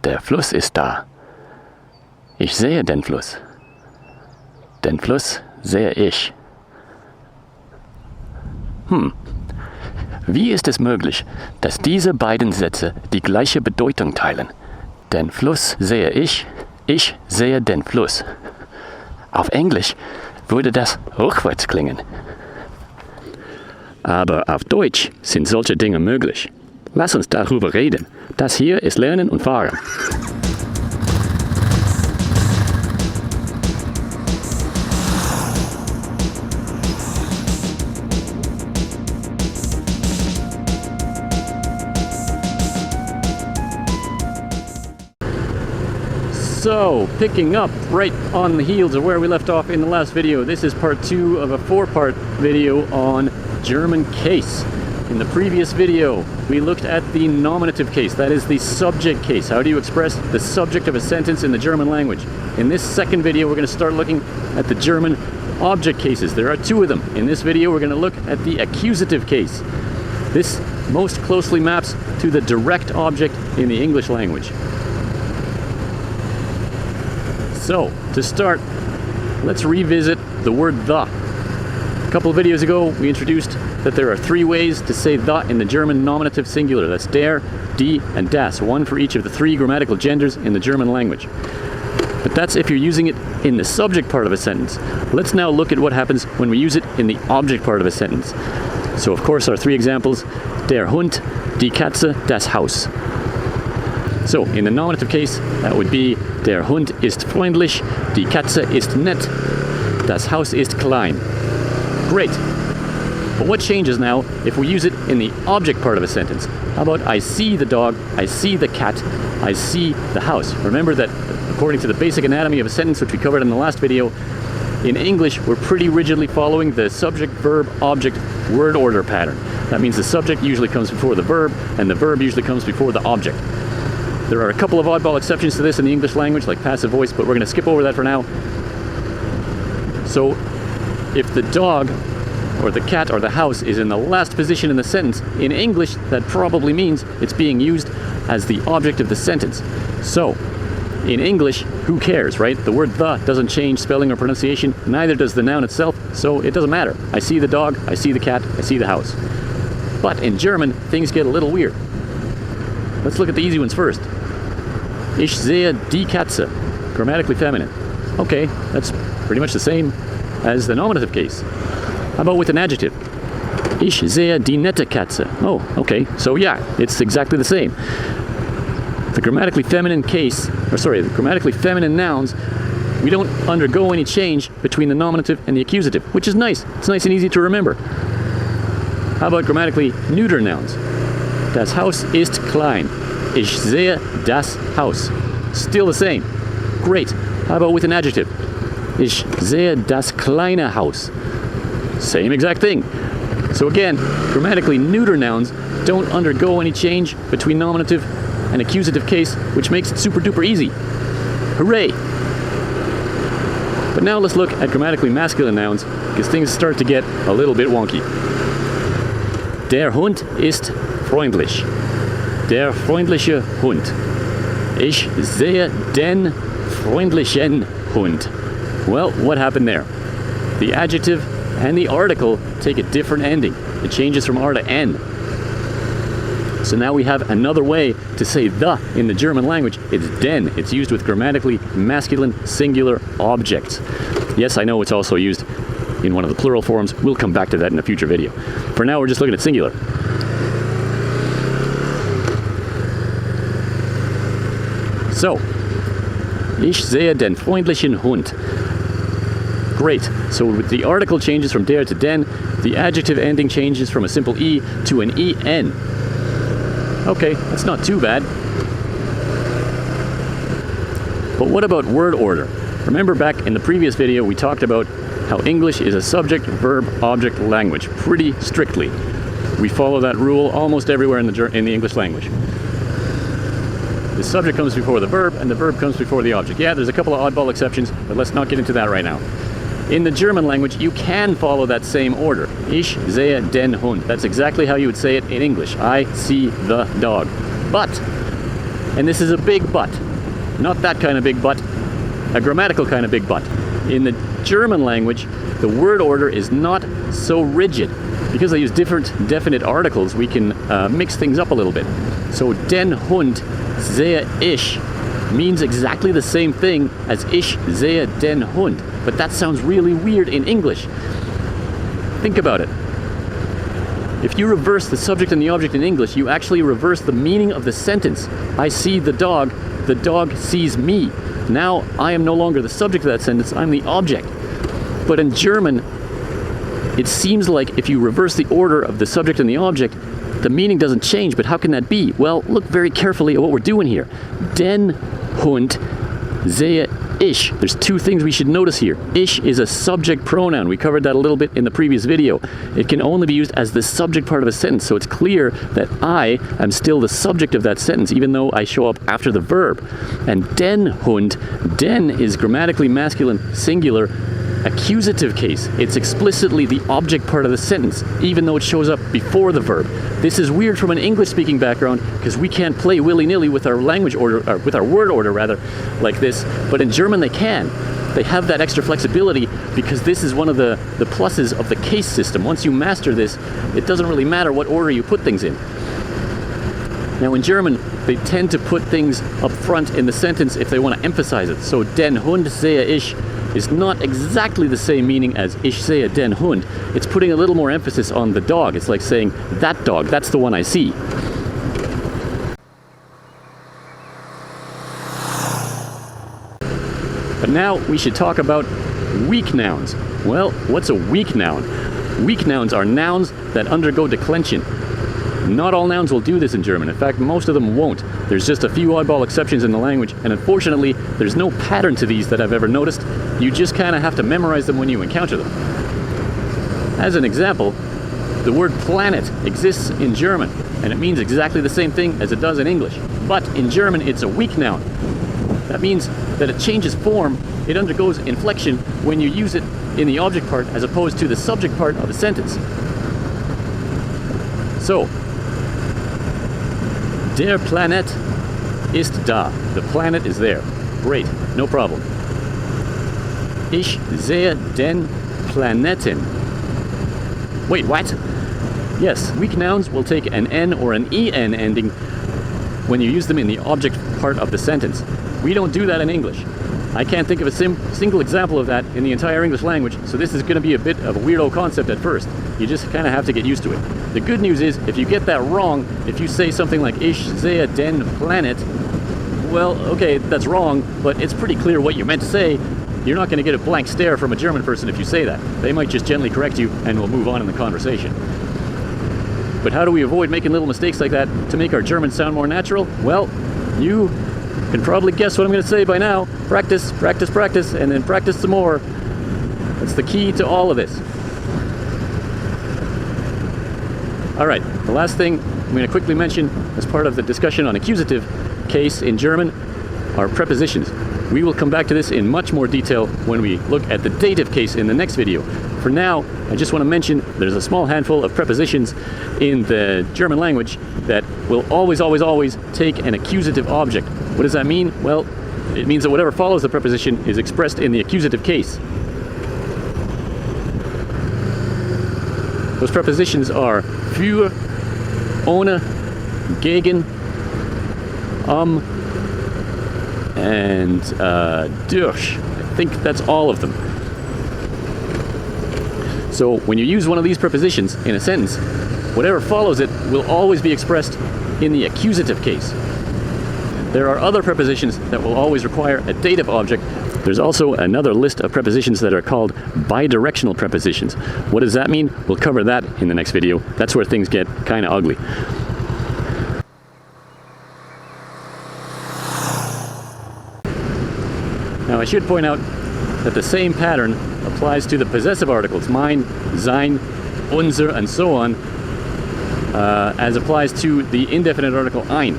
Der Fluss ist da. Ich sehe den Fluss. Den Fluss sehe ich. Wie ist es möglich, dass diese beiden Sätze die gleiche Bedeutung teilen? Den Fluss sehe ich sehe den Fluss. Auf Englisch würde das rückwärts klingen. Aber auf Deutsch sind solche Dinge möglich. Lass uns darüber reden. Das hier ist Lernen und Fahren. So, picking up right on the heels of where we left off in the last video, this is part 2 of a 4-part video on German case. In the previous video, we looked at the nominative case, that is the subject case. How do you express the subject of a sentence in the German language? In this second video, we're going to start looking at the German object cases. There are 2 of them. In this video, we're going to look at the accusative case. This most closely maps to the direct object in the English language. So, to start, let's revisit the word the. A couple of videos ago, we introduced that there are 3 ways to say the in the German nominative singular. That's der, die, and das, one for each of the 3 grammatical genders in the German language. But that's if you're using it in the subject part of a sentence. Let's now look at what happens when we use it in the object part of a sentence. So, of course, our 3 examples, der Hund, die Katze, das Haus. So, in the nominative case, that would be der Hund ist freundlich, die Katze ist nett, das Haus ist klein. Great. But what changes now if we use it in the object part of a sentence? How about I see the dog, I see the cat, I see the house? Remember that according to the basic anatomy of a sentence, which we covered in the last video, in English we're pretty rigidly following the subject, verb, object, word order pattern. That means the subject usually comes before the verb, and the verb usually comes before the object. There are a couple of oddball exceptions to this in the English language, like passive voice, but we're going to skip over that for now. So, if the dog, or the cat, or the house is in the last position in the sentence, in English that probably means it's being used as the object of the sentence. So, in English, who cares, right? The word the doesn't change spelling or pronunciation, neither does the noun itself, so it doesn't matter. I see the dog, I see the cat, I see the house. But in German, things get a little weird. Let's look at the easy ones first. Ich sehe die Katze, grammatically feminine. Okay, that's pretty much the same as the nominative case. How about with an adjective? Ich sehe die nette Katze. Oh, okay, so yeah, it's exactly the same. The grammatically feminine case, the grammatically feminine nouns, we don't undergo any change between the nominative and the accusative, which is nice. It's nice and easy to remember. How about grammatically neuter nouns? Das Haus ist klein. Ich sehe das Haus. Still the same. Great. How about with an adjective? Ich sehe das kleine Haus. Same exact thing. So again, grammatically neuter nouns don't undergo any change between nominative and accusative case, which makes it super duper easy. Hooray! But now let's look at grammatically masculine nouns, because things start to get a little bit wonky. Der Hund ist freundlich. Der freundliche Hund. Ich sehe den freundlichen Hund. Well, what happened there? The adjective and the article take a different ending. It changes from R to N. So now we have another way to say the in the German language. It's den. It's used with grammatically masculine singular objects. Yes, I know it's also used in one of the plural forms. We'll come back to that in a future video. For now, we're just looking at singular. So, ich sehe den freundlichen Hund. Great. So with the article changes from der to den, the adjective ending changes from a simple E to an EN. Okay, that's not too bad. But what about word order? Remember back in the previous video we talked about how English is a subject, verb, object language, pretty strictly. We follow that rule almost everywhere in the English language. The subject comes before the verb, and the verb comes before the object. Yeah, there's a couple of oddball exceptions, but let's not get into that right now. In the German language, you can follow that same order. Ich sehe den Hund. That's exactly how you would say it in English. I see the dog. But And this is a big but. Not that kind of big but, a grammatical kind of big but. In the German language, the word order is not so rigid. Because they use different definite articles, we can mix things up a little bit. So den Hund sehe ich means exactly the same thing as ich sehe den Hund. But that sounds really weird in English. Think about it. If you reverse the subject and the object in English, you actually reverse the meaning of the sentence. I see the dog sees me. Now I am no longer the subject of that sentence, I'm the object. But in German, it seems like if you reverse the order of the subject and the object, the meaning doesn't change. But how can that be? Well, look very carefully at what we're doing here. Den Hund sehe ich. There's two things we should notice here. Ich is a subject pronoun. We covered that a little bit in the previous video. It can only be used as the subject part of a sentence, so it's clear that I am still the subject of that sentence, even though I show up after the verb. And den Hund, den is grammatically masculine, singular, accusative case. It's explicitly the object part of the sentence, even though it shows up before the verb. This is weird from an English-speaking background because we can't play willy-nilly with our language order, or with our word order rather, like this. But in German they can. They have that extra flexibility because this is one of the pluses of the case system. Once you master this, it doesn't really matter what order you put things in. Now in German, they tend to put things up front in the sentence if they want to emphasize it. So den Hund sehe ich is not exactly the same meaning as ich sehe den Hund. It's putting a little more emphasis on the dog. It's like saying, that dog, that's the one I see. But now we should talk about weak nouns. Well, what's a weak noun? Weak nouns are nouns that undergo declension. Not all nouns will do this in German. In fact, most of them won't. There's just a few oddball exceptions in the language, and unfortunately, there's no pattern to these that I've ever noticed. You just kind of have to memorize them when you encounter them. As an example, the word planet exists in German, and it means exactly the same thing as it does in English. But in German, it's a weak noun. That means that it changes form, it undergoes inflection when you use it in the object part as opposed to the subject part of a sentence. So, der Planet ist da. The planet is there. Great, no problem. Ich sehe den Planeten. Wait, what? Yes, weak nouns will take an N or an EN ending when you use them in the object part of the sentence. We don't do that in English. I can't think of a single example of that in the entire English language, so this is going to be a bit of a weirdo concept at first. You just kind of have to get used to it. The good news is, if you get that wrong, if you say something like Ich sehe den Planet, well, okay, that's wrong, but it's pretty clear what you meant to say. You're not going to get a blank stare from a German person if you say that. They might just gently correct you and we'll move on in the conversation. But how do we avoid making little mistakes like that to make our German sound more natural? Well, you can probably guess what I'm going to say by now. Practice, practice, practice, and then practice some more. That's the key to all of this. Alright, the last thing I'm going to quickly mention as part of the discussion on accusative case in German are prepositions. We will come back to this in much more detail when we look at the dative case in the next video. For now, I just want to mention there's a small handful of prepositions in the German language that will always, always, always take an accusative object. What does that mean? Well, it means that whatever follows the preposition is expressed in the accusative case. Those prepositions are für, ohne, gegen, and durch. I think that's all of them. So when you use one of these prepositions in a sentence, whatever follows it will always be expressed in the accusative case. There are other prepositions that will always require a dative object. There's also another list of prepositions that are called bidirectional prepositions. What does that mean? We'll cover that in the next video. That's where things get kind of ugly. Now I should point out that the same pattern applies to the possessive articles, mein, sein, unser, and so on, as applies to the indefinite article ein.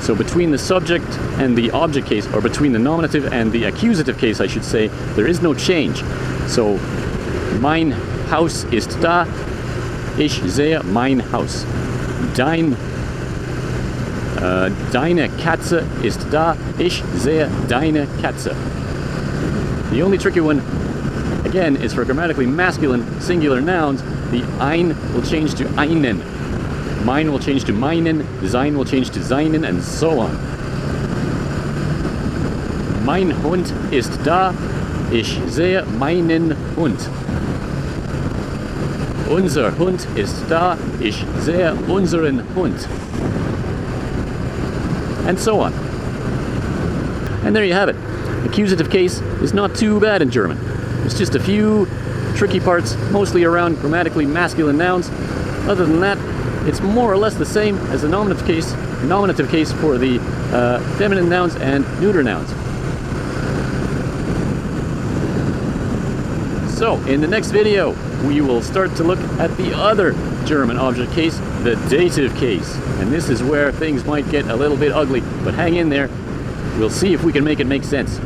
So between the subject and the object case, or between the nominative and the accusative case, I should say, there is no change. So, mein Haus ist da, ich sehe mein Haus. Dein Deine Katze ist da. Ich sehe deine Katze. The only tricky one, again, is for grammatically masculine singular nouns. The ein will change to einen. Mine will change to meinen. Sein will change to seinen, and so on. Mein Hund ist da. Ich sehe meinen Hund. Unser Hund ist da. Ich sehe unseren Hund. And so on. And there you have it. Accusative case is not too bad in German. It's just a few tricky parts, mostly around grammatically masculine nouns. Other than that, it's more or less the same as the nominative case for the feminine nouns and neuter nouns. So, in the next video, we will start to look at the other German object case, the dative case. And this is where things might get a little bit ugly, but hang in there. We'll see if we can make it make sense.